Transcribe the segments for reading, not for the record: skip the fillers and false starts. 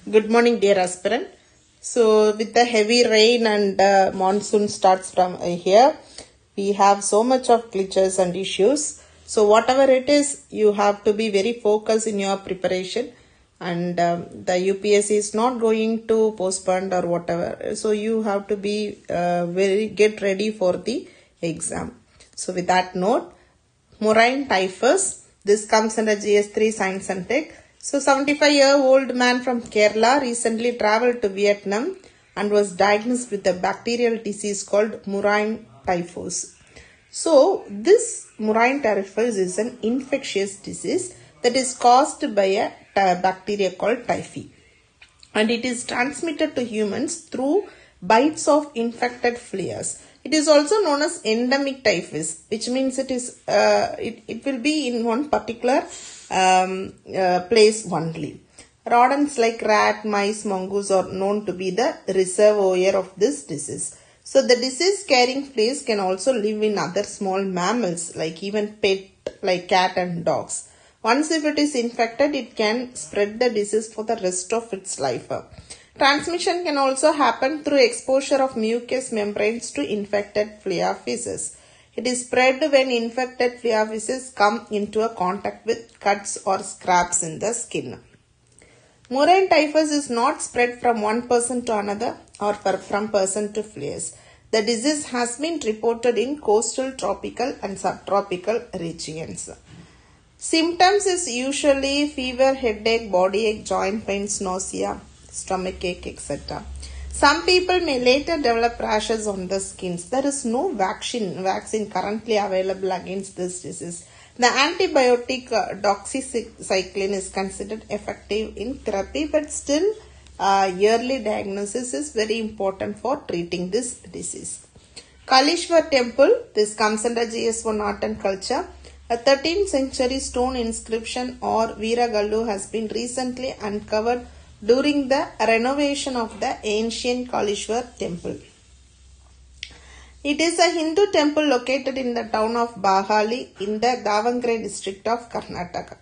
Good morning, dear aspirant. So, with the heavy rain and monsoon starts from here, we have so much of glitches and issues. So, whatever it is, you have to be very focused in your preparation, and the UPSC is not going to postpone or whatever. So, you have to be get ready for the exam. So, with that note, Moraine typhus. This comes under GS3 Science and Tech. So 75-year-old man from Kerala recently traveled to Vietnam and was diagnosed with a bacterial disease called Moraine typhus. So this Moraine typhus is an infectious disease that is caused by a bacteria called typhi, and it is transmitted to humans through bites of infected fleas. It is also known as endemic typhus, which means it will be in one particular place only. Rodents like rat, mice, mongoose are known to be the reservoir of this disease. So the disease carrying fleas can also live in other small mammals, like even pet like cat and dogs. Once if it is infected, it can spread the disease for the rest of its life. Transmission can also happen through exposure of mucous membranes to infected flea feces. It is spread when infected flea feces come into a contact with cuts or scrapes in the skin. Moraine typhus is not spread from one person to another or from person to fleas. The disease has been reported in coastal, tropical and subtropical regions. Symptoms is usually fever, headache, body ache, joint pains, nausea, stomach ache, etc. Some people may later develop rashes on the skins. There is no vaccine currently available against this disease. The antibiotic doxycycline is considered effective in therapy, but still yearly diagnosis is very important for treating this disease. Kalishwar Temple, this comes under GS1 Art and Culture. A 13th century stone inscription or Veeragallu has been recently uncovered during the renovation of the ancient Kalishwar temple. It is a Hindu temple located in the town of Bahali in the Davangere district of Karnataka.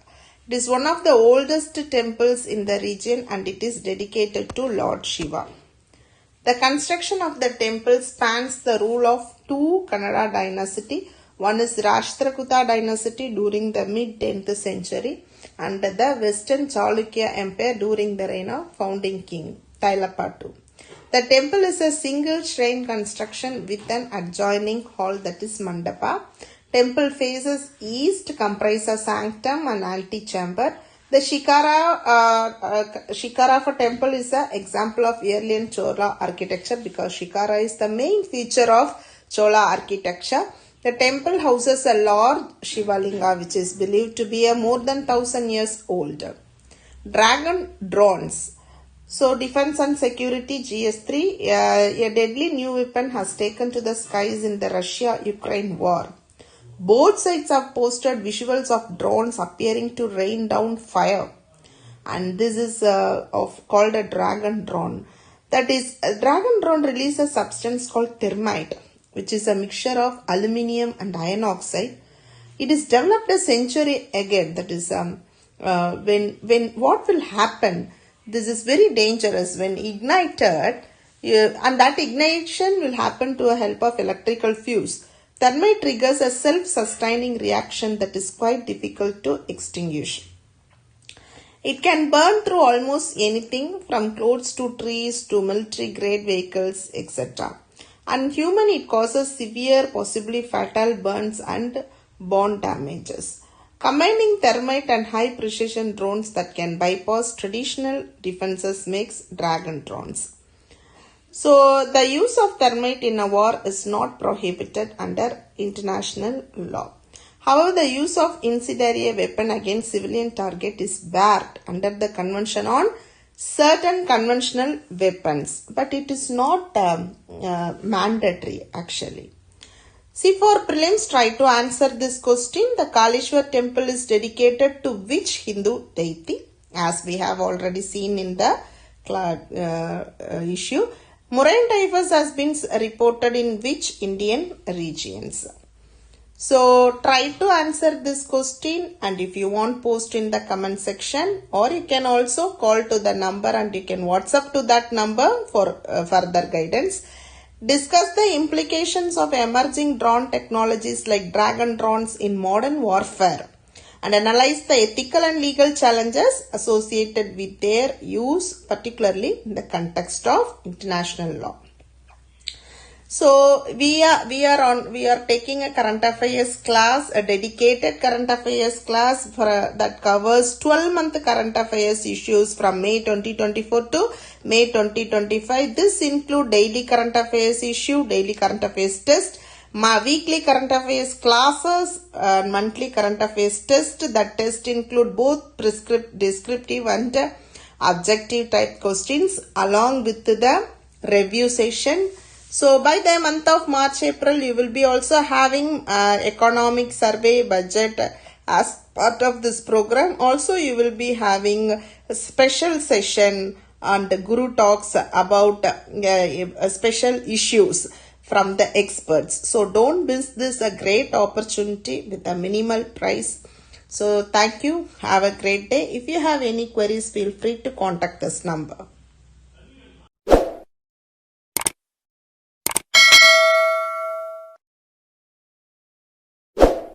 It is one of the oldest temples in the region and it is dedicated to Lord Shiva. The construction of the temple spans the rule of two Kannada dynasty. One is Rashtrakuta dynasty during the mid-10th century and the Western Chalukya Empire during the reign of founding king Tailapattu. The temple is a single shrine construction with an adjoining hall, that is Mandapa. Temple faces east, comprises sanctum and antechamber. The Shikara for temple is an example of early and Chola architecture because Shikara is the main feature of Chola architecture. The temple houses a large Shivalinga which is believed to be more than 1000 years old. Dragon drones. So defense and security GS3, a deadly new weapon has taken to the skies in the Russia-Ukraine war. Both sides have posted visuals of drones appearing to rain down fire. And this is called a dragon drone. That is, a dragon drone releases a substance called thermite, which is a mixture of aluminium and iron oxide. It is developed a century ago. That is, when what will happen? This is very dangerous when ignited, and that ignition will happen to a help of electrical fuse. Thermite triggers a self-sustaining reaction that is quite difficult to extinguish. It can burn through almost anything from clothes to trees to military-grade vehicles, etc. And human, it causes severe, possibly fatal burns and bone damages. Combining thermite and high precision drones that can bypass traditional defenses makes dragon drones. So the use of thermite in a war is not prohibited under international law. However, the use of incendiary weapon against civilian target is barred under the Convention on certain conventional weapons, but it is not mandatory actually. See, for prelims, try to answer this question. The Kalishwar temple is dedicated to which Hindu deity? As we have already seen in the issue. Moraine typhus has been reported in which Indian regions? So try to answer this question, and if you want, post in the comment section, or you can also call to the number and you can WhatsApp to that number for further guidance. Discuss the implications of emerging drone technologies like dragon drones in modern warfare, and analyze the ethical and legal challenges associated with their use, particularly in the context of international law. So we are taking a current affairs class, a dedicated current affairs class that covers 12-month current affairs issues from May 2024 to May 2025. This include daily current affairs issue, daily current affairs test, weekly current affairs classes, monthly current affairs test. That test include both descriptive and objective type questions along with the review session. So by the month of March, April, you will be also having economic survey budget as part of this program. Also, you will be having a special session on the Guru talks about special issues from the experts. So don't miss this, a great opportunity with a minimal price. So thank you. Have a great day. If you have any queries, feel free to contact this number.